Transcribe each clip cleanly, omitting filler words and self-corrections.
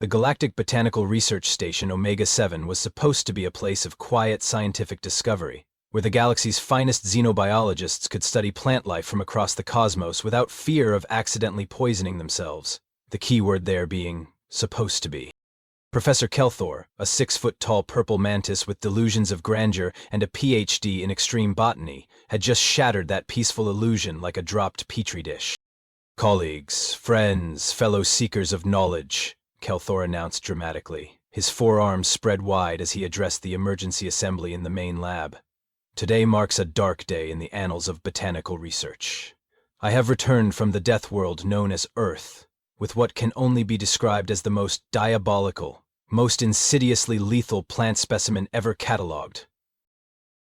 The Galactic Botanical Research Station Omega-7 was supposed to be a place of quiet scientific discovery, where the galaxy's finest xenobiologists could study plant life from across the cosmos without fear of accidentally poisoning themselves, the key word there being supposed to be. Professor Kelthor, a 6-foot-tall purple mantis with delusions of grandeur and a PhD in extreme botany, had just shattered that peaceful illusion like a dropped petri dish. "Colleagues, friends, fellow seekers of knowledge," Kelthor announced dramatically, his forearms spread wide as he addressed the emergency assembly in the main lab. "Today marks a dark day in the annals of botanical research. I have returned from the death world known as Earth, with what can only be described as the most diabolical, most insidiously lethal plant specimen ever catalogued."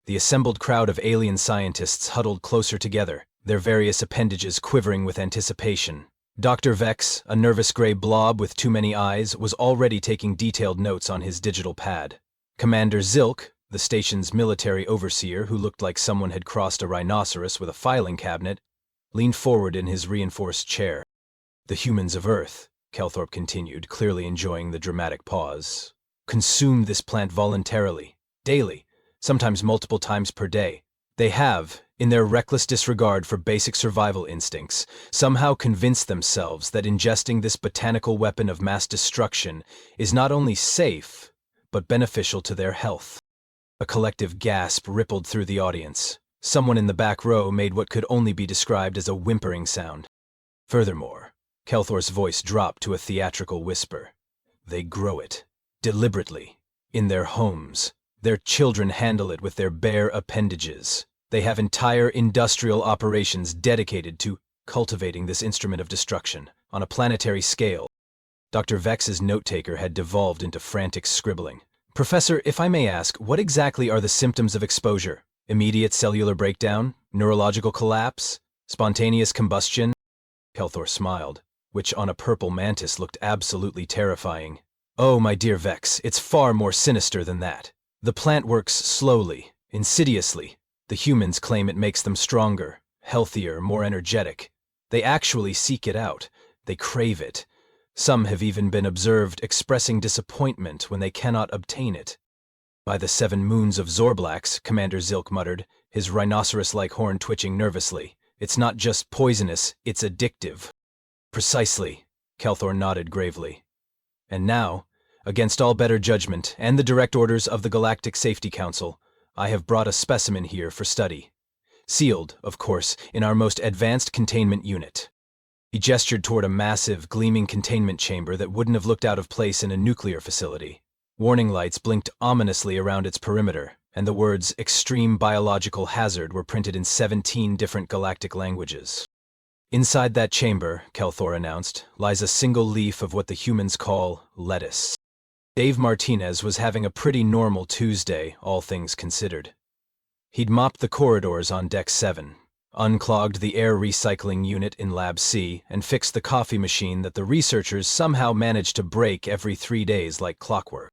The assembled crowd of alien scientists huddled closer together, their various appendages quivering with anticipation. Dr. Vex, a nervous gray blob with too many eyes, was already taking detailed notes on his digital pad. Commander Zilk, the station's military overseer who looked like someone had crossed a rhinoceros with a filing cabinet, leaned forward in his reinforced chair. "The humans of Earth," Kelthorpe continued, clearly enjoying the dramatic pause, "consume this plant voluntarily, daily, sometimes multiple times per day. They have, in their reckless disregard for basic survival instincts, somehow convinced themselves that ingesting this botanical weapon of mass destruction is not only safe, but beneficial to their health." A collective gasp rippled through the audience. Someone in the back row made what could only be described as a whimpering sound. "Furthermore," Kelthor's voice dropped to a theatrical whisper, "they grow it, deliberately, in their homes. Their children handle it with their bare appendages. They have entire industrial operations dedicated to cultivating this instrument of destruction, on a planetary scale." Dr. Vex's note-taker had devolved into frantic scribbling. "Professor, if I may ask, what exactly are the symptoms of exposure? Immediate cellular breakdown? Neurological collapse? Spontaneous combustion?" Kelthor smiled, which on a purple mantis looked absolutely terrifying. "Oh, my dear Vex, it's far more sinister than that. The plant works slowly, insidiously. The humans claim it makes them stronger, healthier, more energetic. They actually seek it out. They crave it. Some have even been observed expressing disappointment when they cannot obtain it." "By the 7 moons of Zorblax," Commander Zilk muttered, his rhinoceros-like horn twitching nervously, "it's not just poisonous, it's addictive." "Precisely," Kelthor nodded gravely. "And now, against all better judgment and the direct orders of the Galactic Safety Council, I have brought a specimen here for study. Sealed, of course, in our most advanced containment unit." He gestured toward a massive, gleaming containment chamber that wouldn't have looked out of place in a nuclear facility. Warning lights blinked ominously around its perimeter, and the words "extreme biological hazard" were printed in 17 different galactic languages. "Inside that chamber," Kelthor announced, "lies a single leaf of what the humans call lettuce." Dave Martinez was having a pretty normal Tuesday, all things considered. He'd mopped the corridors on Deck 7, unclogged the air recycling unit in Lab C, and fixed the coffee machine that the researchers somehow managed to break every 3 days like clockwork.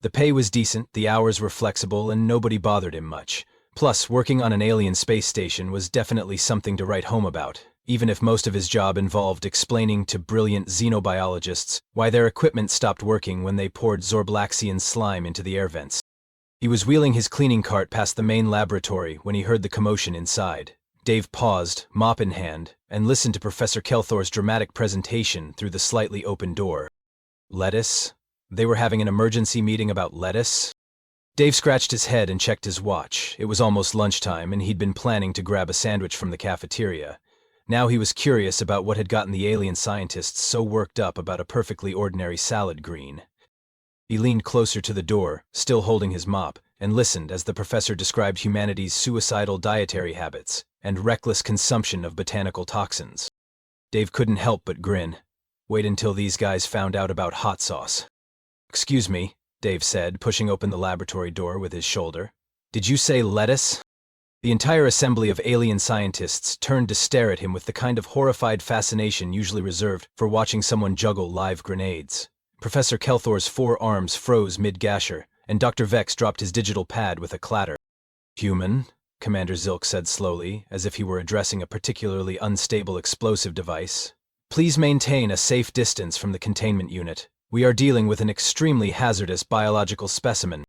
The pay was decent, the hours were flexible, and nobody bothered him much. Plus, working on an alien space station was definitely something to write home about, even if most of his job involved explaining to brilliant xenobiologists why their equipment stopped working when they poured Zorblaxian slime into the air vents. He was wheeling his cleaning cart past the main laboratory when he heard the commotion inside. Dave paused, mop in hand, and listened to Professor Kelthor's dramatic presentation through the slightly open door. Lettuce? They were having an emergency meeting about lettuce? Dave scratched his head and checked his watch. It was almost lunchtime, and he'd been planning to grab a sandwich from the cafeteria. Now he was curious about what had gotten the alien scientists so worked up about a perfectly ordinary salad green. He leaned closer to the door, still holding his mop, and listened as the professor described humanity's suicidal dietary habits and reckless consumption of botanical toxins. Dave couldn't help but grin. Wait until these guys found out about hot sauce. "Excuse me," Dave said, pushing open the laboratory door with his shoulder. "Did you say lettuce?" The entire assembly of alien scientists turned to stare at him with the kind of horrified fascination usually reserved for watching someone juggle live grenades. Professor Kelthor's 4 arms froze mid-gasher, and Dr. Vex dropped his digital pad with a clatter. "Human," Commander Zilk said slowly, as if he were addressing a particularly unstable explosive device, "please maintain a safe distance from the containment unit. We are dealing with an extremely hazardous biological specimen.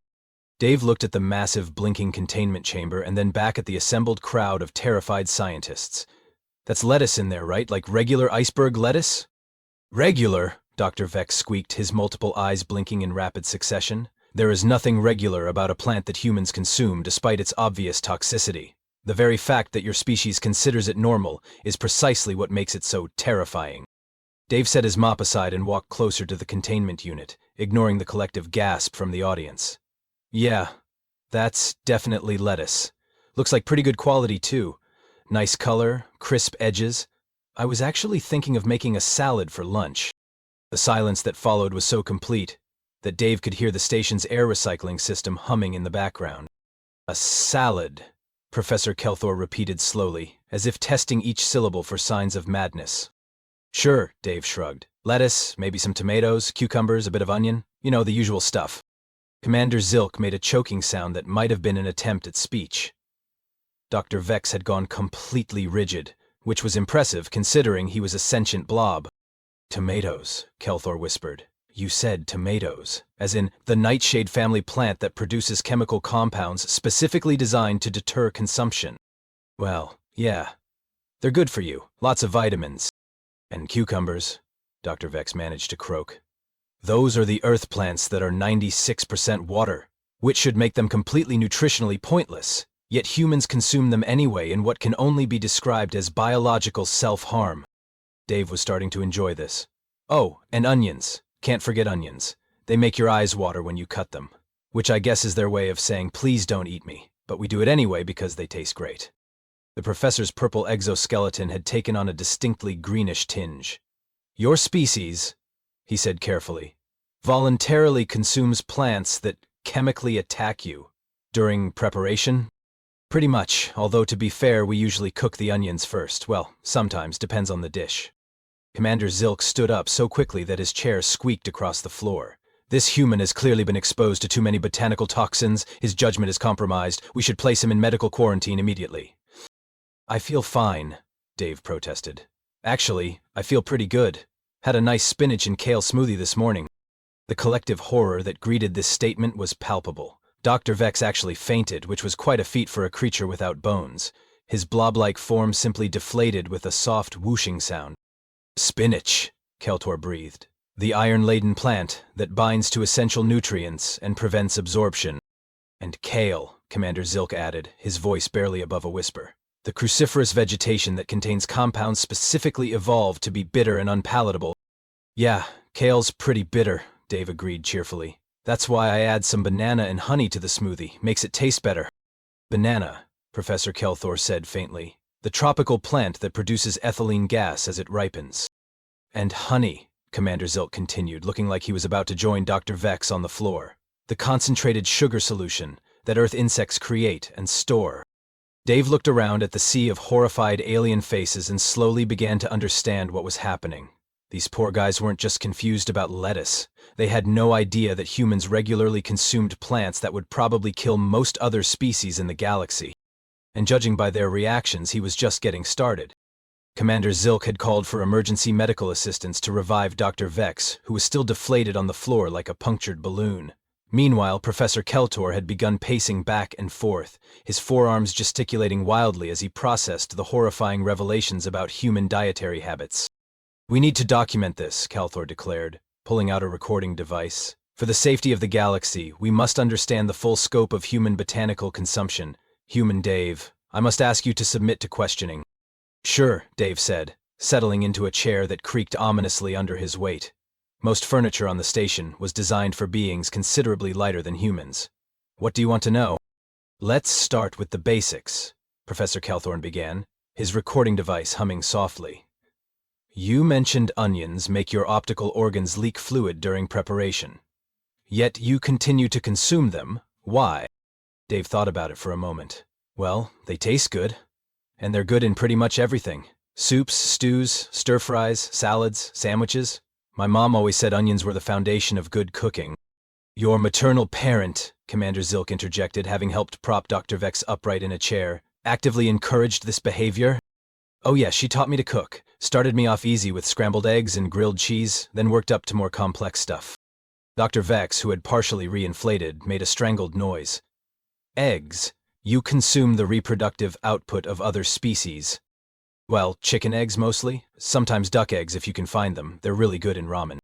Dave looked at the massive blinking containment chamber and then back at the assembled crowd of terrified scientists. That's lettuce in there, right? Like regular iceberg lettuce? Regular? Dr. Vex squeaked, his multiple eyes blinking in rapid succession. There is nothing regular about a plant that humans consume despite its obvious toxicity. The very fact that your species considers it normal is precisely what makes it so terrifying. Dave set his mop aside and walked closer to the containment unit, ignoring the collective gasp from the audience. Yeah, that's definitely lettuce. Looks like pretty good quality, too. Nice color, crisp edges. I was actually thinking of making a salad for lunch. The silence that followed was so complete that Dave could hear the station's air recycling system humming in the background. A salad, Professor Kelthor repeated slowly, as if testing each syllable for signs of madness. Sure, Dave shrugged. Lettuce, maybe some tomatoes, cucumbers, a bit of onion. You know, the usual stuff. Commander Zilk made a choking sound that might have been an attempt at speech. Dr. Vex had gone completely rigid, which was impressive considering he was a sentient blob. Tomatoes, Kelthor whispered. You said tomatoes, as in the nightshade family plant that produces chemical compounds specifically designed to deter consumption. Well, yeah. They're good for you, lots of vitamins. And cucumbers, Dr. Vex managed to croak. Those are the earth plants that are 96% water, which should make them completely nutritionally pointless, yet humans consume them anyway in what can only be described as biological self-harm. Dave was starting to enjoy this. Oh, and onions. Can't forget onions. They make your eyes water when you cut them, which I guess is their way of saying, please don't eat me, but we do it anyway because they taste great. The professor's purple exoskeleton had taken on a distinctly greenish tinge. Your species, he said carefully, voluntarily consumes plants that chemically attack you during preparation? Pretty much, although to be fair, we usually cook the onions first. Well, sometimes, depends on the dish. Commander Zilk stood up so quickly that his chair squeaked across the floor. This human has clearly been exposed to too many botanical toxins. His judgment is compromised. We should place him in medical quarantine immediately. I feel fine, Dave protested. Actually, I feel pretty good. Had a nice spinach and kale smoothie this morning. The collective horror that greeted this statement was palpable. Dr. Vex actually fainted, which was quite a feat for a creature without bones. His blob-like form simply deflated with a soft whooshing sound. Spinach, Keltor breathed. The iron-laden plant that binds to essential nutrients and prevents absorption. And kale, Commander Zilk added, his voice barely above a whisper. The cruciferous vegetation that contains compounds specifically evolved to be bitter and unpalatable. Yeah, kale's pretty bitter, Dave agreed cheerfully. That's why I add some banana and honey to the smoothie, makes it taste better. Banana, Professor Kelthor said faintly. The tropical plant that produces ethylene gas as it ripens. And honey, Commander Zilk continued, looking like he was about to join Dr. Vex on the floor. The concentrated sugar solution that Earth insects create and store. Dave looked around at the sea of horrified alien faces and slowly began to understand what was happening. These poor guys weren't just confused about lettuce. They had no idea that humans regularly consumed plants that would probably kill most other species in the galaxy. And judging by their reactions, he was just getting started. Commander Zilk had called for emergency medical assistance to revive Dr. Vex, who was still deflated on the floor like a punctured balloon. Meanwhile, Professor Keltor had begun pacing back and forth, his forearms gesticulating wildly as he processed the horrifying revelations about human dietary habits. We need to document this, Keltor declared, pulling out a recording device. For the safety of the galaxy, we must understand the full scope of human botanical consumption. Human Dave, I must ask you to submit to questioning. Sure, Dave said, settling into a chair that creaked ominously under his weight. Most furniture on the station was designed for beings considerably lighter than humans. What do you want to know? Let's start with the basics, Professor Kelthorne began, his recording device humming softly. You mentioned onions make your optical organs leak fluid during preparation. Yet you continue to consume them. Why? Dave thought about it for a moment. Well, they taste good. And they're good in pretty much everything. Soups, stews, stir-fries, salads, sandwiches. My mom always said onions were the foundation of good cooking. Your maternal parent, Commander Zilk interjected, having helped prop Dr. Vex upright in a chair, actively encouraged this behavior? Oh yeah, she taught me to cook. Started me off easy with scrambled eggs and grilled cheese, then worked up to more complex stuff. Dr. Vex, who had partially reinflated, made a strangled noise. Eggs. You consume the reproductive output of other species. Well, chicken eggs mostly. Sometimes duck eggs if you can find them. They're really good in ramen.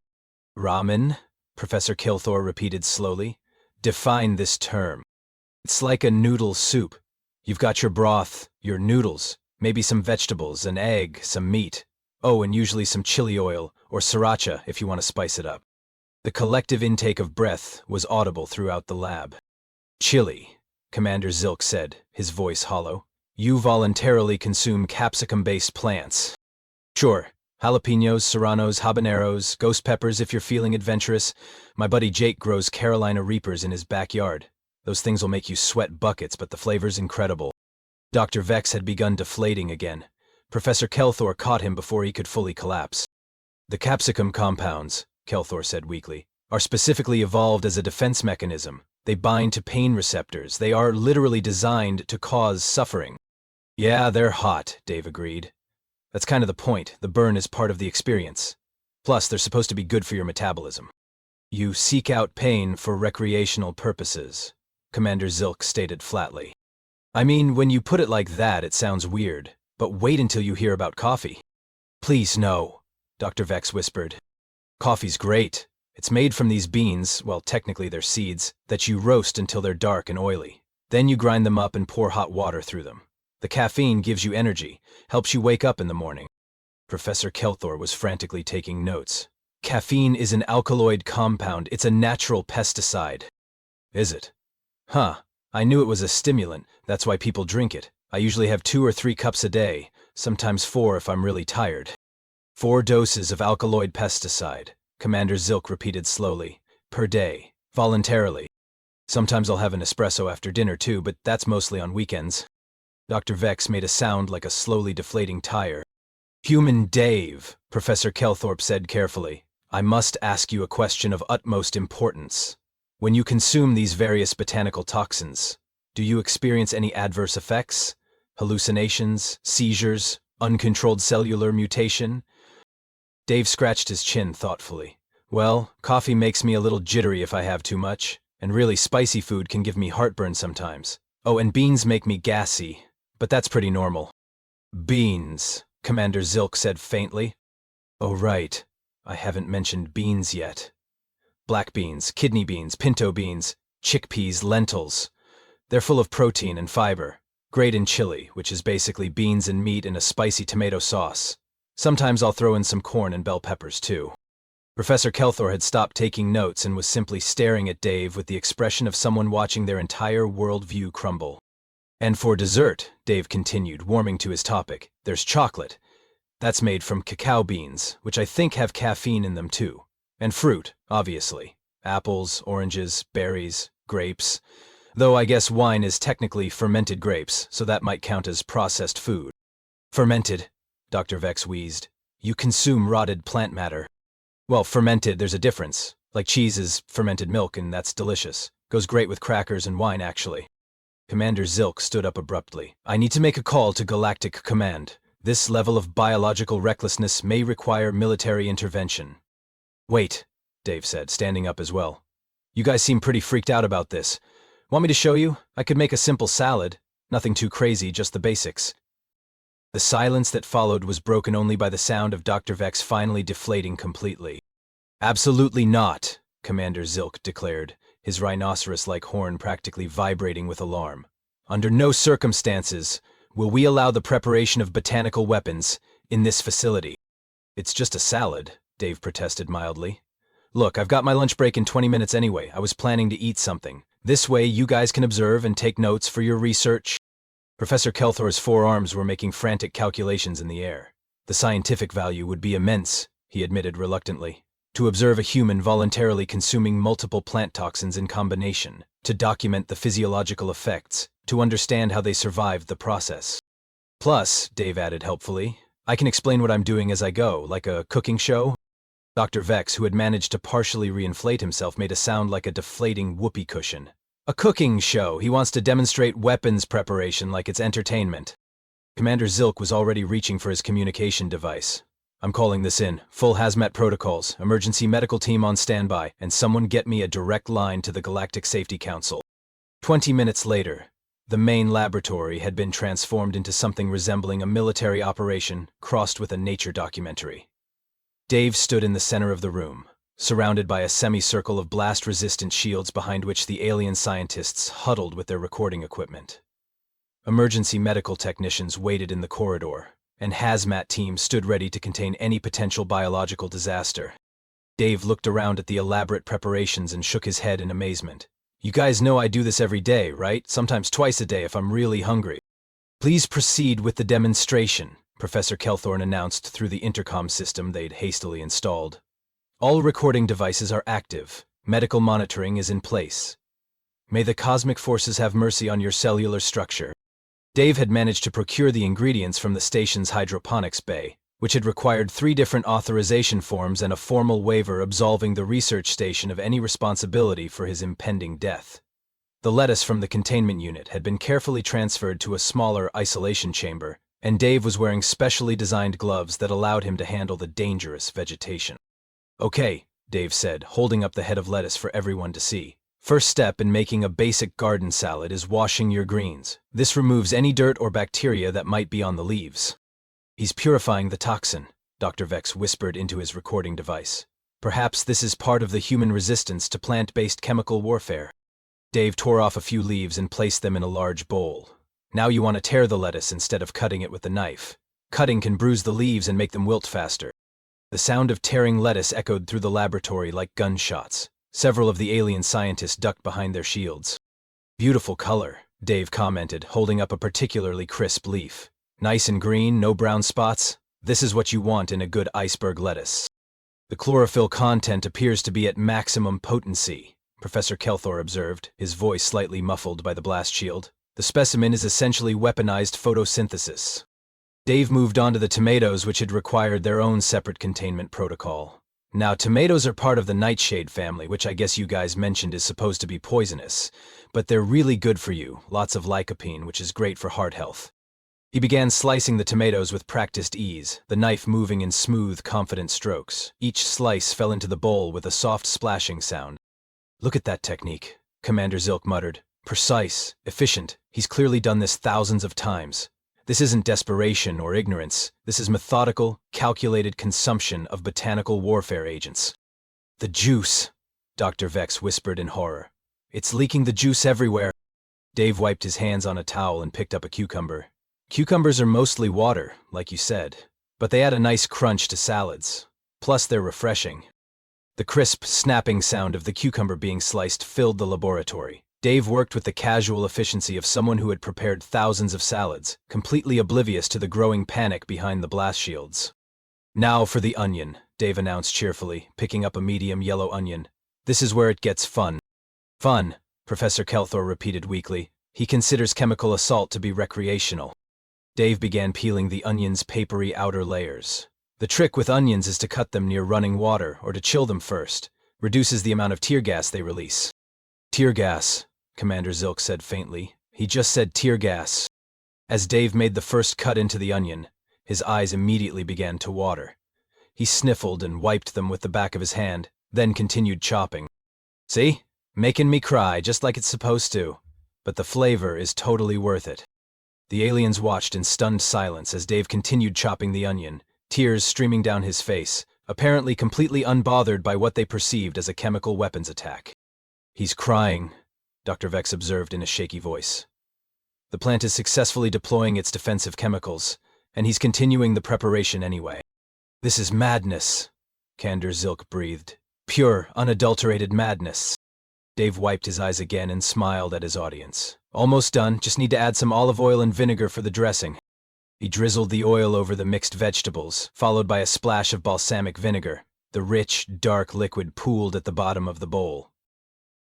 Ramen? Professor Kilthor repeated slowly. Define this term. It's like a noodle soup. You've got your broth, your noodles, maybe some vegetables, an egg, some meat. Oh, and usually some chili oil, or sriracha if you want to spice it up. The collective intake of breath was audible throughout the lab. Chili, Commander Zilk said, his voice hollow. You voluntarily consume capsicum-based plants. Sure, jalapenos, serranos, habaneros, ghost peppers if you're feeling adventurous. My buddy Jake grows Carolina Reapers in his backyard. Those things will make you sweat buckets, but the flavor's incredible. Dr. Vex had begun deflating again. Professor Kelthor caught him before he could fully collapse. The capsicum compounds, Kelthor said weakly, are specifically evolved as a defense mechanism. They bind to pain receptors. They are literally designed to cause suffering. Yeah, they're hot, Dave agreed. That's kind of the point. The burn is part of the experience. Plus, they're supposed to be good for your metabolism. You seek out pain for recreational purposes, Commander Zilk stated flatly. I mean, when you put it like that, it sounds weird. But wait until you hear about coffee. Please no, Dr. Vex whispered. Coffee's great. It's made from these beans, well, technically they're seeds, that you roast until they're dark and oily. Then you grind them up and pour hot water through them. The caffeine gives you energy, helps you wake up in the morning. Professor Kelthor was frantically taking notes. Caffeine is an alkaloid compound. It's a natural pesticide. Is it? Huh. I knew it was a stimulant. That's why people drink it. I usually have 2 or 3 cups a day, sometimes 4 if I'm really tired. 4 doses of alkaloid pesticide, Commander Zilk repeated slowly, per day, voluntarily. Sometimes I'll have an espresso after dinner too, but that's mostly on weekends. Dr. Vex made a sound like a slowly deflating tire. Human Dave, Professor Kelthorpe said carefully, I must ask you a question of utmost importance. When you consume these various botanical toxins, do you experience any adverse effects? Hallucinations, seizures, uncontrolled cellular mutation? Dave scratched his chin thoughtfully. Well, coffee makes me a little jittery if I have too much, and really spicy food can give me heartburn sometimes. Oh, and beans make me gassy, but that's pretty normal. Beans, Commander Zilk said faintly. Oh right, I haven't mentioned beans yet. Black beans, kidney beans, pinto beans, chickpeas, lentils. They're full of protein and fiber. Great in chili, which is basically beans and meat in a spicy tomato sauce. Sometimes I'll throw in some corn and bell peppers too. Professor Kelthor had stopped taking notes and was simply staring at Dave with the expression of someone watching their entire worldview crumble. And for dessert, Dave continued, warming to his topic, there's chocolate. That's made from cacao beans, which I think have caffeine in them too. And fruit, obviously. Apples, oranges, berries, grapes. Though I guess wine is technically fermented grapes, so that might count as processed food. Fermented, Dr. Vex wheezed. You consume rotted plant matter. Well, fermented, there's a difference. Like cheese is fermented milk, and that's delicious. Goes great with crackers and wine, actually. Commander Zilk stood up abruptly. I need to make a call to Galactic Command. This level of biological recklessness may require military intervention. Wait, Dave said, standing up as well. You guys seem pretty freaked out about this. Want me to show you? I could make a simple salad. Nothing too crazy, just the basics. The silence that followed was broken only by the sound of Dr. Vex finally deflating completely. Absolutely not, Commander Zilk declared, his rhinoceros-like horn practically vibrating with alarm. Under no circumstances will we allow the preparation of botanical weapons in this facility. It's just a salad, Dave protested mildly. Look, I've got my lunch break in 20 minutes anyway. I was planning to eat something. This way you guys can observe and take notes for your research. Professor Kelthor's forearms were making frantic calculations in the air. The scientific value would be immense, he admitted reluctantly. To observe a human voluntarily consuming multiple plant toxins in combination, to document the physiological effects, to understand how they survived the process. Plus, Dave added helpfully, I can explain what I'm doing as I go, like a cooking show. Dr. Vex, who had managed to partially reinflate himself, made a sound like a deflating whoopee cushion. A cooking show. He wants to demonstrate weapons preparation like it's entertainment. Commander Zilk was already reaching for his communication device. I'm calling this in. Full hazmat protocols, emergency medical team on standby, and someone get me a direct line to the Galactic Safety Council. 20 minutes later, the main laboratory had been transformed into something resembling a military operation crossed with a nature documentary. Dave stood in the center of the room, surrounded by a semicircle of blast-resistant shields behind which the alien scientists huddled with their recording equipment. Emergency medical technicians waited in the corridor, and hazmat teams stood ready to contain any potential biological disaster. Dave looked around at the elaborate preparations and shook his head in amazement. You guys know I do this every day, right? Sometimes twice a day if I'm really hungry. Please proceed with the demonstration, Professor Kelthorne announced through the intercom system they'd hastily installed. All recording devices are active. Medical monitoring is in place. May the cosmic forces have mercy on your cellular structure. Dave had managed to procure the ingredients from the station's hydroponics bay, which had required 3 different authorization forms and a formal waiver absolving the research station of any responsibility for his impending death. The lettuce from the containment unit had been carefully transferred to a smaller isolation chamber, and Dave was wearing specially designed gloves that allowed him to handle the dangerous vegetation. Okay, Dave said, holding up the head of lettuce for everyone to see. First step in making a basic garden salad is washing your greens. This removes any dirt or bacteria that might be on the leaves. He's purifying the toxin, Dr. Vex whispered into his recording device. Perhaps this is part of the human resistance to plant-based chemical warfare. Dave tore off a few leaves and placed them in a large bowl. Now you want to tear the lettuce instead of cutting it with a knife. Cutting can bruise the leaves and make them wilt faster. The sound of tearing lettuce echoed through the laboratory like gunshots. Several of the alien scientists ducked behind their shields. Beautiful color, Dave commented, holding up a particularly crisp leaf. Nice and green, no brown spots. This is what you want in a good iceberg lettuce. The chlorophyll content appears to be at maximum potency, Professor Kelthor observed, his voice slightly muffled by the blast shield. The specimen is essentially weaponized photosynthesis. Dave moved on to the tomatoes, which had required their own separate containment protocol. Now, tomatoes are part of the nightshade family, which I guess you guys mentioned is supposed to be poisonous, but they're really good for you, lots of lycopene, which is great for heart health. He began slicing the tomatoes with practiced ease, the knife moving in smooth, confident strokes. Each slice fell into the bowl with a soft splashing sound. Look at that technique, Commander Zilk muttered. Precise, efficient. He's clearly done this thousands of times. This isn't desperation or ignorance. This is methodical, calculated consumption of botanical warfare agents. The juice, Dr. Vex whispered in horror. It's leaking the juice everywhere. Dave wiped his hands on a towel and picked up a cucumber. Cucumbers are mostly water, like you said, but they add a nice crunch to salads. Plus, they're refreshing. The crisp, snapping sound of the cucumber being sliced filled the laboratory. Dave worked with the casual efficiency of someone who had prepared thousands of salads, completely oblivious to the growing panic behind the blast shields. Now for the onion, Dave announced cheerfully, picking up a medium yellow onion. This is where it gets fun. Fun, Professor Kelthor repeated weakly. He considers chemical assault to be recreational. Dave began peeling the onion's papery outer layers. The trick with onions is to cut them near running water or to chill them first. Reduces the amount of tear gas they release. Tear gas, Commander Zilk said faintly. He just said tear gas. As Dave made the first cut into the onion, his eyes immediately began to water. He sniffled and wiped them with the back of his hand, then continued chopping. See? Making me cry, just like it's supposed to. But the flavor is totally worth it. The aliens watched in stunned silence as Dave continued chopping the onion, tears streaming down his face, apparently completely unbothered by what they perceived as a chemical weapons attack. He's crying, Dr. Vex observed in a shaky voice. The plant is successfully deploying its defensive chemicals, and he's continuing the preparation anyway. This is madness, Commander Zilk breathed. Pure, unadulterated madness. Dave wiped his eyes again and smiled at his audience. Almost done, just need to add some olive oil and vinegar for the dressing. He drizzled the oil over the mixed vegetables, followed by a splash of balsamic vinegar. The rich, dark liquid pooled at the bottom of the bowl.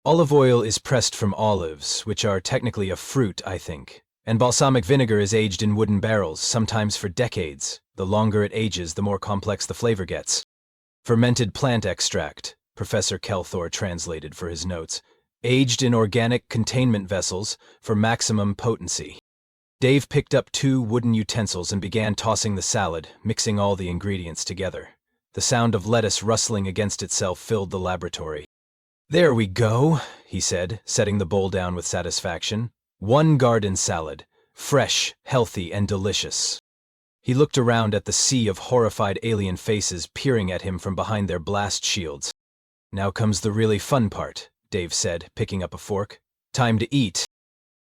Olive oil is pressed from olives, which are technically a fruit, I think. And balsamic vinegar is aged in wooden barrels, sometimes for decades. The longer it ages, the more complex the flavor gets. Fermented plant extract, Professor Kelthor translated for his notes. Aged in organic containment vessels for maximum potency. Dave picked up 2 wooden utensils and began tossing the salad, mixing all the ingredients together. The sound of lettuce rustling against itself filled the laboratory. "There we go," he said, setting the bowl down with satisfaction. "One garden salad. Fresh, healthy, and delicious." He looked around at the sea of horrified alien faces peering at him from behind their blast shields. "Now comes the really fun part," Dave said, picking up a fork. "Time to eat."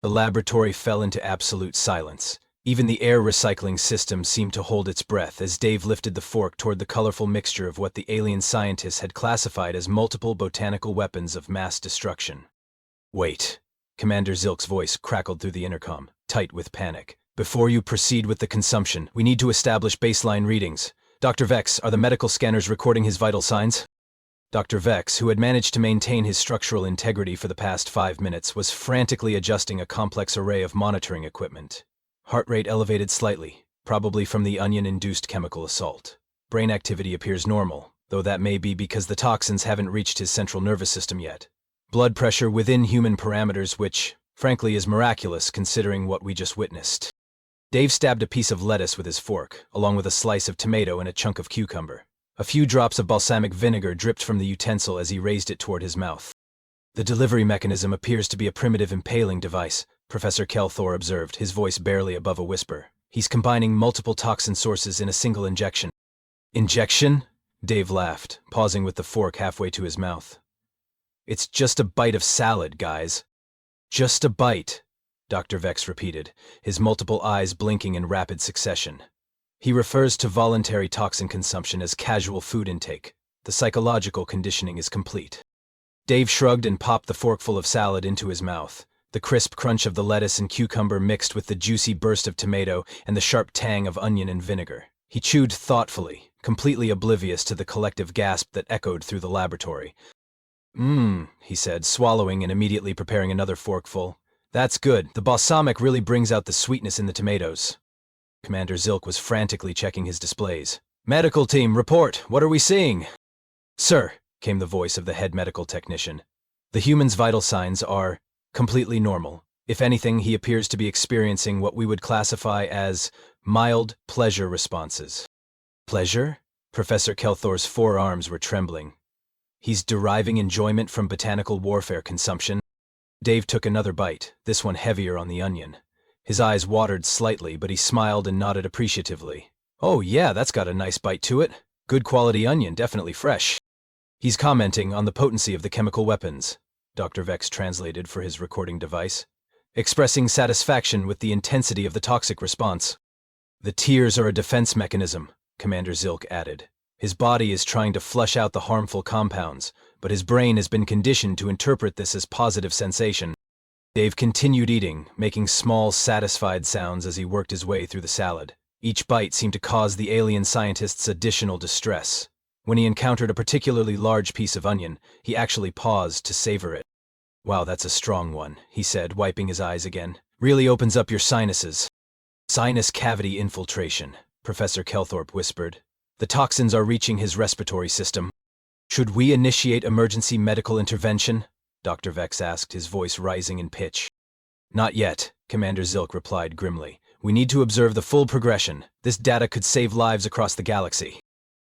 The laboratory fell into absolute silence. Even the air recycling system seemed to hold its breath as Dave lifted the fork toward the colorful mixture of what the alien scientists had classified as multiple botanical weapons of mass destruction. "Wait," Commander Zilk's voice crackled through the intercom, tight with panic. "Before you proceed with the consumption, we need to establish baseline readings. Dr. Vex, are the medical scanners recording his vital signs?" Dr. Vex, who had managed to maintain his structural integrity for the past 5 minutes, was frantically adjusting a complex array of monitoring equipment. Heart rate elevated slightly, probably from the onion-induced chemical assault. Brain activity appears normal, though that may be because the toxins haven't reached his central nervous system yet. Blood pressure within human parameters, which, frankly, is miraculous considering what we just witnessed. Dave stabbed a piece of lettuce with his fork, along with a slice of tomato and a chunk of cucumber. A few drops of balsamic vinegar dripped from the utensil as he raised it toward his mouth. "The delivery mechanism appears to be a primitive impaling device," Professor Kelthor observed, his voice barely above a whisper. "He's combining multiple toxin sources in a single injection." "Injection?" Dave laughed, pausing with the fork halfway to his mouth. "It's just a bite of salad, guys." "Just a bite," Dr. Vex repeated, his multiple eyes blinking in rapid succession. He refers to voluntary toxin consumption as casual food intake. The psychological conditioning is complete. Dave shrugged and popped the forkful of salad into his mouth. The crisp crunch of the lettuce and cucumber mixed with the juicy burst of tomato and the sharp tang of onion and vinegar. He chewed thoughtfully, completely oblivious to the collective gasp that echoed through the laboratory. He said, swallowing and immediately preparing another forkful. "That's good. The balsamic really brings out the sweetness in the tomatoes." Commander Zilk was frantically checking his displays. "Medical team, report. What are we seeing?" "Sir," came the voice of the head medical technician, "the human's vital signs are completely normal. If anything, he appears to be experiencing what we would classify as mild pleasure responses." "Pleasure?" Professor Kelthor's forearms were trembling. "He's deriving enjoyment from botanical warfare consumption." Dave took another bite, this one heavier on the onion. His eyes watered slightly, but he smiled and nodded appreciatively. "Oh yeah, that's got a nice bite to it. Good quality onion, definitely fresh." "He's commenting on the potency of the chemical weapons," Dr. Vex translated for his recording device, "expressing satisfaction with the intensity of the toxic response." "The tears are a defense mechanism," Commander Zilk added. "His body is trying to flush out the harmful compounds, but his brain has been conditioned to interpret this as positive sensation." Dave continued eating, making small, satisfied sounds as he worked his way through the salad. Each bite seemed to cause the alien scientist's additional distress. When he encountered a particularly large piece of onion, he actually paused to savor it. "Wow, that's a strong one," he said, wiping his eyes again. "Really opens up your sinuses." "Sinus cavity infiltration," Professor Kelthorpe whispered. "The toxins are reaching his respiratory system." "Should we initiate emergency medical intervention?" Dr. Vex asked, his voice rising in pitch. "Not yet," Commander Zilk replied grimly. "We need to observe the full progression. This data could save lives across the galaxy."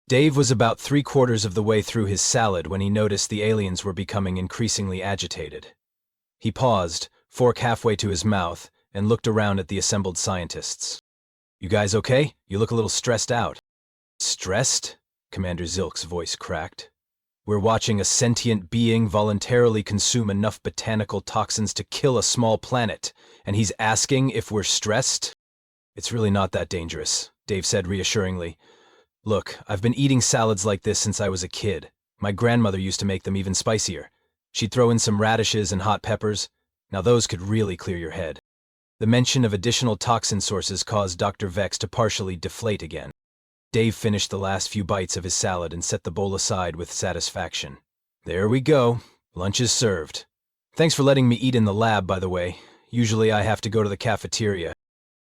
Dave was about 3/4 of the way through his salad when he noticed the aliens were becoming increasingly agitated. He paused, fork halfway to his mouth, and looked around at the assembled scientists. "You guys okay? You look a little stressed out." "Stressed?" Commander Zilk's voice cracked. "We're watching a sentient being voluntarily consume enough botanical toxins to kill a small planet, and he's asking if we're stressed?" "It's really not that dangerous," Dave said reassuringly. "Look, I've been eating salads like this since I was a kid. My grandmother used to make them even spicier. She'd throw in some radishes and hot peppers. Now those could really clear your head." The mention of additional toxin sources caused Dr. Vex to partially deflate again. Dave finished the last few bites of his salad and set the bowl aside with satisfaction. "There we go. Lunch is served. Thanks for letting me eat in the lab, by the way. Usually I have to go to the cafeteria."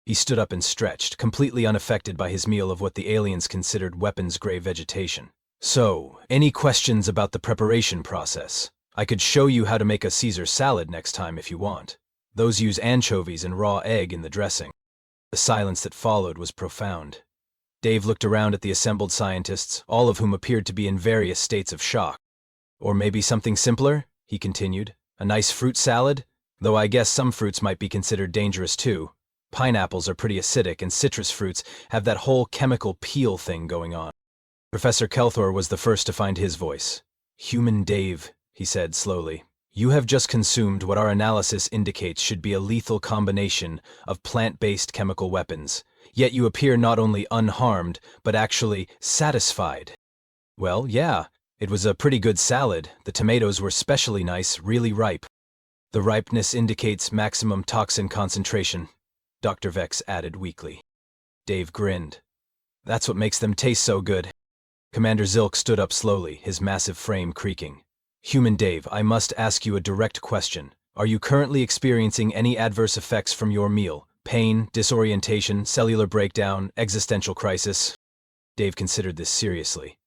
He stood up and stretched, completely unaffected by his meal of what the aliens considered weapons-grade vegetation. "So, any questions about the preparation process? I could show you how to make a Caesar salad next time if you want. Those use anchovies and raw egg in the dressing." The silence that followed was profound. Dave looked around at the assembled scientists, all of whom appeared to be in various states of shock. Or maybe something simpler, he continued. A nice fruit salad? Though I guess some fruits might be considered dangerous too. Pineapples are pretty acidic, and citrus fruits have that whole chemical peel thing going on. Professor Kelthor was the first to find his voice. Human Dave, he said slowly. You have just consumed what our analysis indicates should be a lethal combination of plant-based chemical weapons. Yet you appear not only unharmed, but actually satisfied. Well, yeah, it was a pretty good salad. The tomatoes were specially nice, really ripe. The ripeness indicates maximum toxin concentration, Dr. Vex added weakly. Dave grinned. That's what makes them taste so good. Commander Zilk stood up slowly, his massive frame creaking. Human Dave, I must ask you a direct question. Are you currently experiencing any adverse effects from your meal? Pain, disorientation, cellular breakdown, existential crisis? Dave considered this seriously.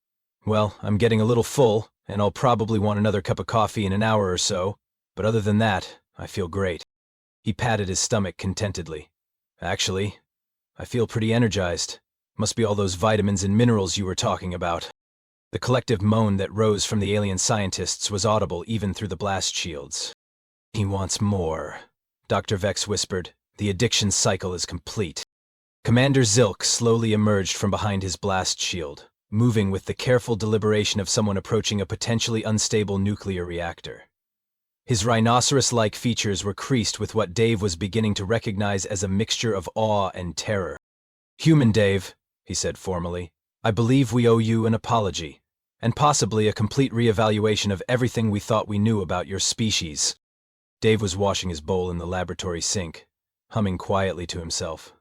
Well, I'm getting a little full, and I'll probably want another cup of coffee in an hour or so, but other than that, I feel great. He patted his stomach contentedly. Actually, I feel pretty energized. Must be all those vitamins and minerals you were talking about. The collective moan that rose from the alien scientists was audible even through the blast shields. He wants more, Dr. Vex whispered. The addiction cycle is complete. Commander Zilk slowly emerged from behind his blast shield, moving with the careful deliberation of someone approaching a potentially unstable nuclear reactor. His rhinoceros-like features were creased with what Dave was beginning to recognize as a mixture of awe and terror. Human Dave, he said formally, I believe we owe you an apology, and possibly a complete reevaluation of everything we thought we knew about your species. Dave was washing his bowl in the laboratory sink, humming quietly to himself.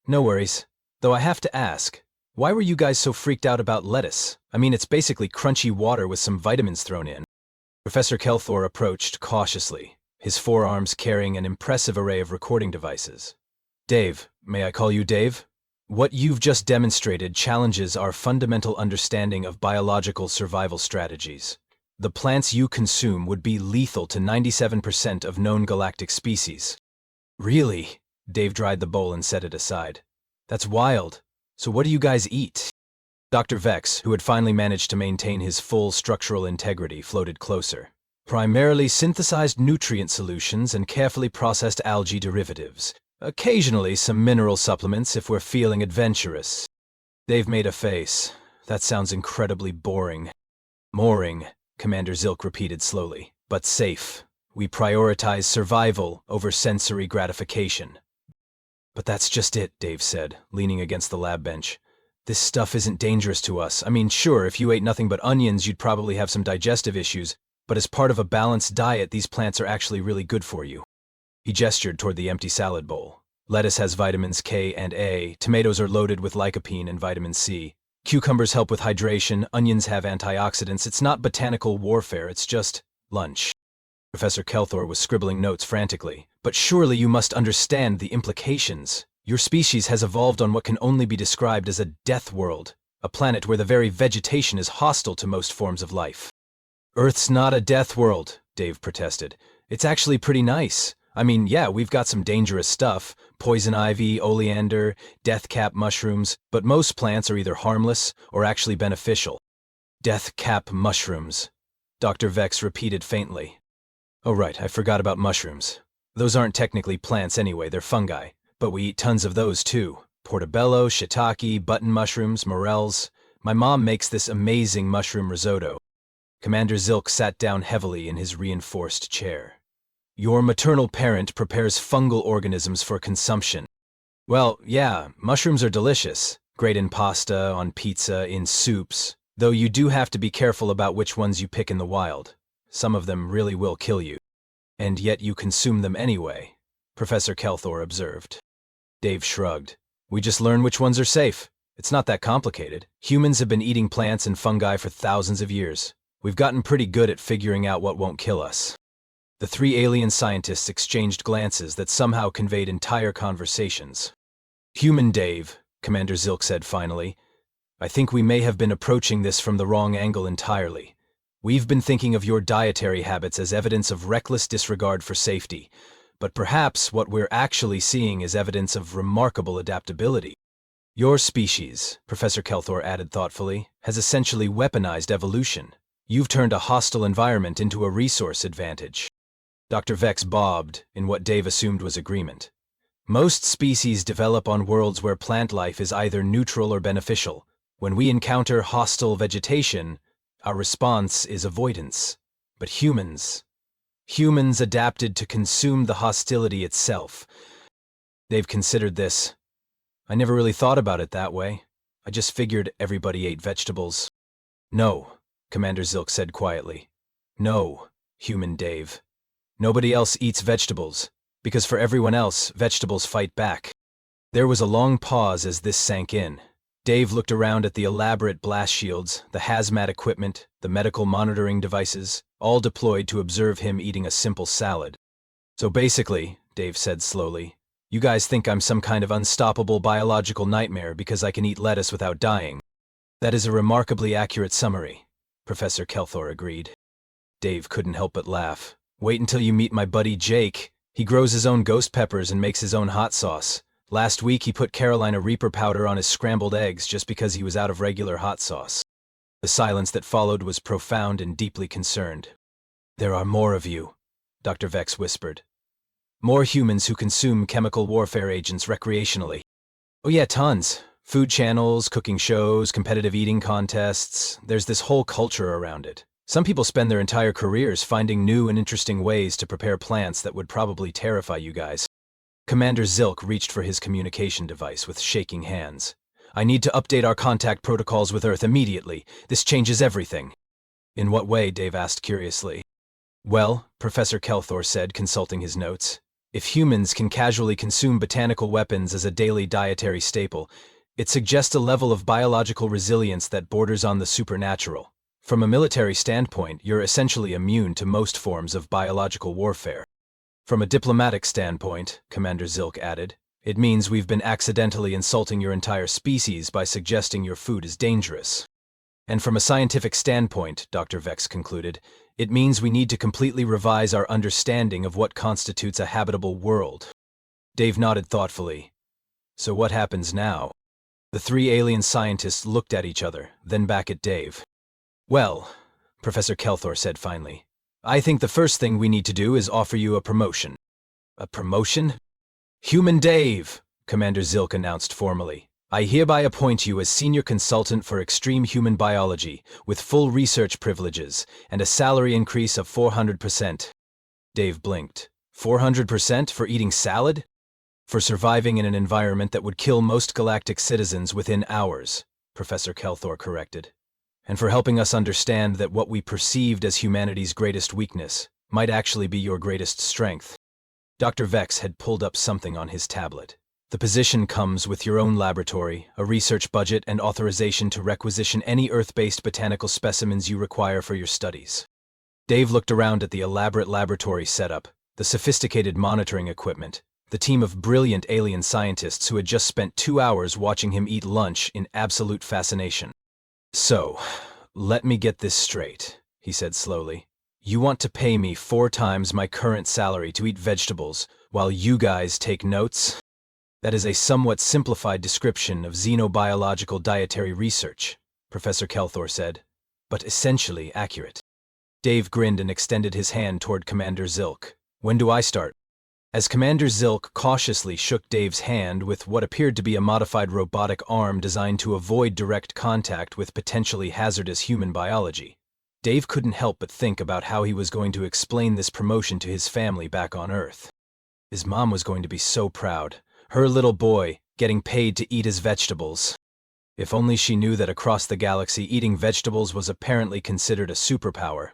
No worries, though I have to ask, why were you guys so freaked out about lettuce? I mean, it's basically crunchy water with some vitamins thrown in. Professor Kelthor approached cautiously, his forearms carrying an impressive array of recording devices. Dave, may I call you Dave? What you've just demonstrated challenges our fundamental understanding of biological survival strategies. The plants you consume would be lethal to 97% of known galactic species. Really? Dave dried the bowl and set it aside. That's wild. So what do you guys eat? Dr. Vex, who had finally managed to maintain his full structural integrity, floated closer. Primarily synthesized nutrient solutions and carefully processed algae derivatives. Occasionally some mineral supplements if we're feeling adventurous. Dave made a face. That sounds incredibly boring. Mooring, Commander Zilk repeated slowly, but safe. We prioritize survival over sensory gratification. But that's just it, Dave said, leaning against the lab bench. This stuff isn't dangerous to us. I mean, sure, if you ate nothing but onions, you'd probably have some digestive issues, but as part of a balanced diet, these plants are actually really good for you. He gestured toward the empty salad bowl. Lettuce has vitamins K and A, tomatoes are loaded with lycopene and vitamin C. Cucumbers help with hydration, onions have antioxidants. It's not botanical warfare, it's just lunch. Professor Kelthor was scribbling notes frantically. But surely you must understand the implications. Your species has evolved on what can only be described as a death world, a planet where the very vegetation is hostile to most forms of life. Earth's not a death world, Dave protested. It's actually pretty nice. I mean, yeah, we've got some dangerous stuff, poison ivy, oleander, death cap mushrooms, but most plants are either harmless or actually beneficial. Death cap mushrooms, Dr. Vex repeated faintly. Oh right, I forgot about mushrooms. Those aren't technically plants anyway, they're fungi, but we eat tons of those too. Portobello, shiitake, button mushrooms, morels. My mom makes this amazing mushroom risotto. Commander Zilk sat down heavily in his reinforced chair. Your maternal parent prepares fungal organisms for consumption. Well, yeah, mushrooms are delicious. Great in pasta, on pizza, in soups. Though you do have to be careful about which ones you pick in the wild. Some of them really will kill you. And yet you consume them anyway, Professor Kelthor observed. Dave shrugged. We just learn which ones are safe. It's not that complicated. Humans have been eating plants and fungi for thousands of years. We've gotten pretty good at figuring out what won't kill us. The three alien scientists exchanged glances that somehow conveyed entire conversations. Human Dave, Commander Zilk said finally, I think we may have been approaching this from the wrong angle entirely. We've been thinking of your dietary habits as evidence of reckless disregard for safety, but perhaps what we're actually seeing is evidence of remarkable adaptability. Your species, Professor Kelthor added thoughtfully, has essentially weaponized evolution. You've turned a hostile environment into a resource advantage. Dr. Vex bobbed in what Dave assumed was agreement. Most species develop on worlds where plant life is either neutral or beneficial. When we encounter hostile vegetation, our response is avoidance. But humans adapted to consume the hostility itself. They've considered this. I never really thought about it that way. I just figured everybody ate vegetables. No, Commander Zilk said quietly. No, human Dave. Nobody else eats vegetables, because for everyone else, vegetables fight back. There was a long pause as this sank in. Dave looked around at the elaborate blast shields, the hazmat equipment, the medical monitoring devices, all deployed to observe him eating a simple salad. So basically, Dave said slowly, you guys think I'm some kind of unstoppable biological nightmare because I can eat lettuce without dying. That is a remarkably accurate summary, Professor Kelthor agreed. Dave couldn't help but laugh. Wait until you meet my buddy Jake. He grows his own ghost peppers and makes his own hot sauce. Last week he put Carolina Reaper powder on his scrambled eggs just because he was out of regular hot sauce. The silence that followed was profound and deeply concerned. There are more of you, Dr. Vex whispered. More humans who consume chemical warfare agents recreationally. Oh yeah, tons. Food channels, cooking shows, competitive eating contests. There's this whole culture around it. Some people spend their entire careers finding new and interesting ways to prepare plants that would probably terrify you guys. Commander Zilk reached for his communication device with shaking hands. I need to update our contact protocols with Earth immediately. This changes everything. In what way? Dave asked curiously. Well, Professor Kelthor said, consulting his notes, if humans can casually consume botanical weapons as a daily dietary staple, it suggests a level of biological resilience that borders on the supernatural. From a military standpoint, you're essentially immune to most forms of biological warfare. From a diplomatic standpoint, Commander Zilk added, it means we've been accidentally insulting your entire species by suggesting your food is dangerous. And from a scientific standpoint, Dr. Vex concluded, it means we need to completely revise our understanding of what constitutes a habitable world. Dave nodded thoughtfully. So what happens now? The three alien scientists looked at each other, then back at Dave. Well, Professor Kelthor said finally, I think the first thing we need to do is offer you a promotion. A promotion? Human Dave, Commander Zilk announced formally. I hereby appoint you as Senior Consultant for Extreme Human Biology, with full research privileges, and a salary increase of 400%. Dave blinked. 400% for eating salad? For surviving in an environment that would kill most galactic citizens within hours, Professor Kelthor corrected. And for helping us understand that what we perceived as humanity's greatest weakness might actually be your greatest strength. Dr. Vex had pulled up something on his tablet. The position comes with your own laboratory, a research budget, and authorization to requisition any Earth-based botanical specimens you require for your studies. Dave looked around at the elaborate laboratory setup, the sophisticated monitoring equipment, the team of brilliant alien scientists who had just spent 2 hours watching him eat lunch in absolute fascination. So, let me get this straight, he said slowly. You want to pay me 4 times my current salary to eat vegetables while you guys take notes? That is a somewhat simplified description of xenobiological dietary research, Professor Kelthor said, but essentially accurate. Dave grinned and extended his hand toward Commander Zilk. When do I start? As Commander Zilk cautiously shook Dave's hand with what appeared to be a modified robotic arm designed to avoid direct contact with potentially hazardous human biology, Dave couldn't help but think about how he was going to explain this promotion to his family back on Earth. His mom was going to be so proud. Her little boy, getting paid to eat his vegetables. If only she knew that across the galaxy eating vegetables was apparently considered a superpower.